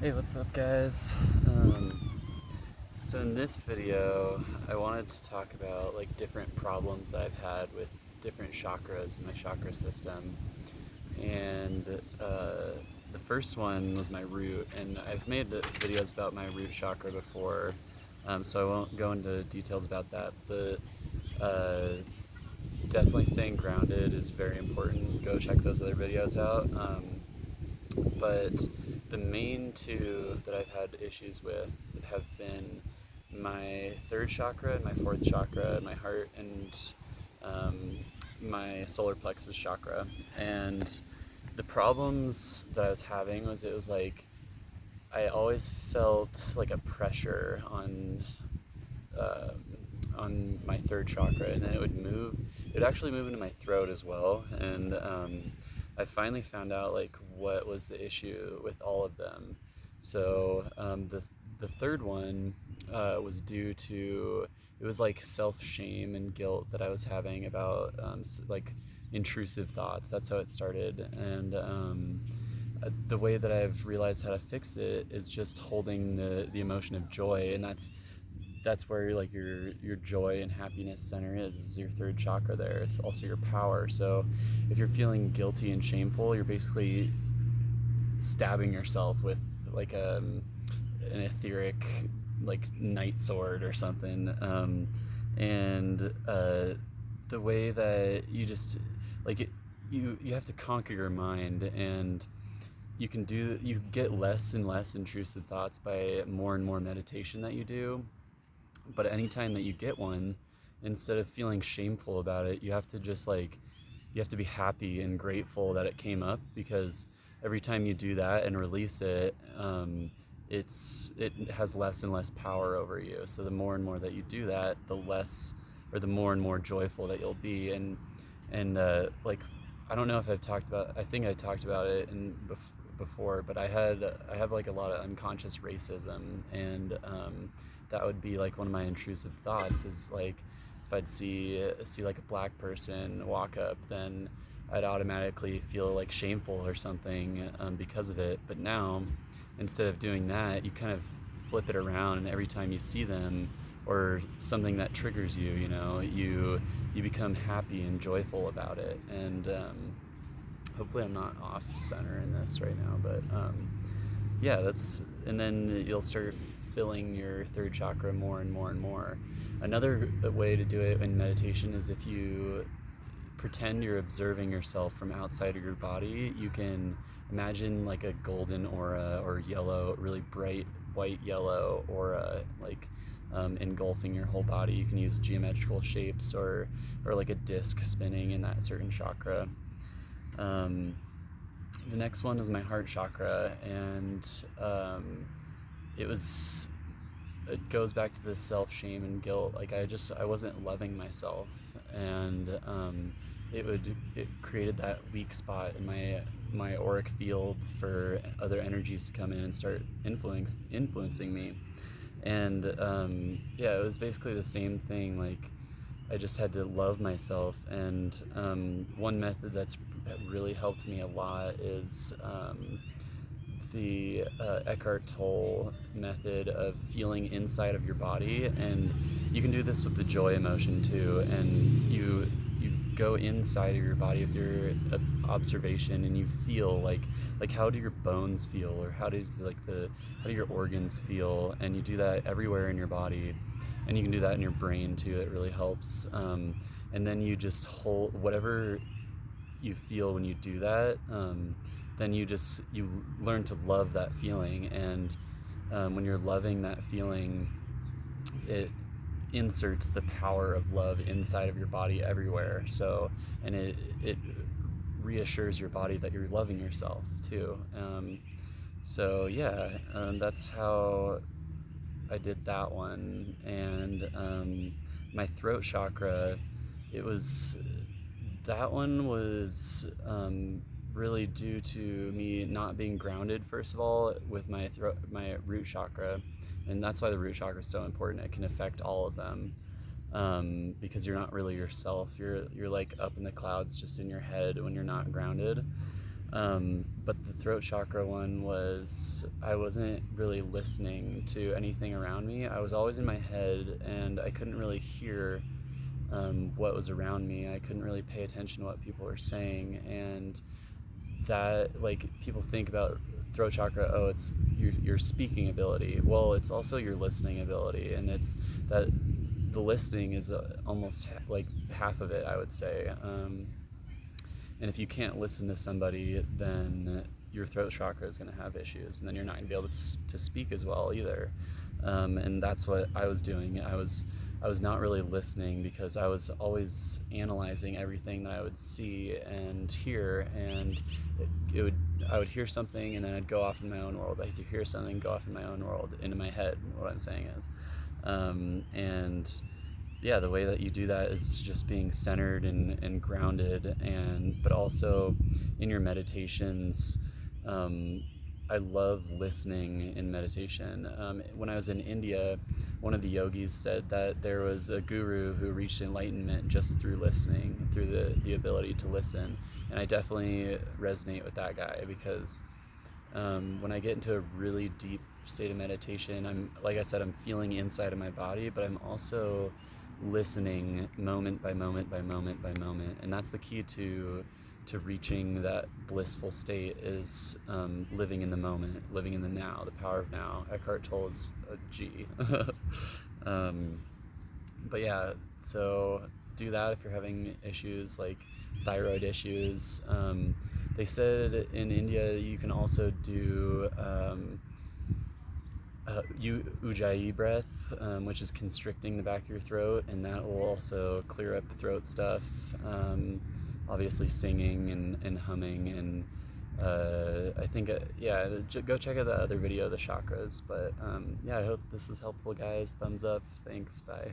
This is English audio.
Hey, what's up, guys? So in this video, I wanted to talk about like different problems I've had with different chakras in my chakra system. And the first one was my root, and I've made videos about my root chakra before, so I won't go into details about that. But definitely staying grounded is very important. Go check those other videos out. But the main two that I've had issues with have been my third chakra and my fourth chakra, my heart, and my solar plexus chakra. And the problems that I was having was, it was like I always felt like a pressure uh, on my third chakra, and then it would move. It would actually move into my throat as well, and I finally found out like what was the issue with all of them. So the third one was due to, it was like self shame and guilt that I was having about like intrusive thoughts. That's how it started, and the way that I've realized how to fix it is just holding the emotion of joy, and that's where like your joy and happiness center is your third chakra there. It's also your power. So if you're feeling guilty and shameful, you're basically stabbing yourself with like an etheric like night sword or something. And the way that you just like it, you have to conquer your mind, and you get less and less intrusive thoughts by more and more meditation that you do. But anytime that you get one, instead of feeling shameful about it, you have to just like, you have to be happy and grateful that it came up, because every time you do that and release it, it has less and less power over you. So the more and more that you do that, the less, or the more and more joyful that you'll be. And like, I don't know if I've talked about, I think I talked about it before, but I have like a lot of unconscious racism, and that would be like one of my intrusive thoughts, is like if I'd see like a black person walk up, then I'd automatically feel like shameful or something because of it. But now, instead of doing that, you kind of flip it around, and every time you see them or something that triggers you, you become happy and joyful about it. And hopefully I'm not off center in this right now, but yeah, and then you'll start filling your third chakra more and more and more. Another way to do it in meditation is if you pretend you're observing yourself from outside of your body. You can imagine like a golden aura, or yellow, really bright white yellow aura, like engulfing your whole body. You can use geometrical shapes, or like a disc spinning in that certain chakra. The next one is my heart chakra, and it was it goes back to the self shame and guilt. Like I wasn't loving myself, and it created that weak spot in my auric field for other energies to come in and start influencing me. And yeah, it was basically the same thing. Like I just had to love myself. And one method that really helped me a lot is the Eckhart Tolle method of feeling inside of your body. And you can do this with the joy emotion too. And you go inside of your body with your observation, and you feel like how do your bones feel, or how do your organs feel. And you do that everywhere in your body, and you can do that in your brain too. It really helps. And then you just hold whatever you feel when you do that. Then you learn to love that feeling. And when you're loving that feeling, it inserts the power of love inside of your body everywhere. So, and it reassures your body that you're loving yourself too. So yeah, that's how I did that one. And my throat chakra, it was that one was really due to me not being grounded, first of all, with my root chakra. And that's why the root chakra is so important. It can affect all of them, because you're not really yourself. You're like up in the clouds, just in your head, when you're not grounded. But the throat chakra one was, I wasn't really listening to anything around me. I was always in my head, and I couldn't really hear what was around me. I couldn't really pay attention to what people were saying, and that, like, people think about throat chakra, oh, it's your speaking ability. Well, it's also your listening ability, and it's that the listening is almost like half of it, I would say. And if you can't listen to somebody, then your throat chakra is going to have issues, and then you're not going to be able to speak as well either. And that's what I was doing. I was not really listening because I was always analyzing everything that I would see and hear, and I would hear something and then I'd go off in my own world. I'd hear something, go off in my own world, into my head. What I'm saying is, and yeah, the way that you do that is just being centered and grounded, and but also in your meditations. I love listening in meditation. When I was in India, one of the yogis said that there was a guru who reached enlightenment just through listening, through the ability to listen. And I definitely resonate with that guy, because when I get into a really deep state of meditation, like I said, I'm feeling inside of my body, but I'm also listening moment by moment by moment by moment. And that's the key to reaching that blissful state, is living in the moment, living in the now, the power of now. Eckhart Tolle is a G. But yeah, so do that if you're having issues like thyroid issues. They said in India you can also do Ujjayi breath, which is constricting the back of your throat, and that will also clear up throat stuff. Obviously singing and humming, and I think, yeah, go check out the other video, the chakras. But yeah, I hope this is helpful, guys. Thumbs up. Thanks. Bye.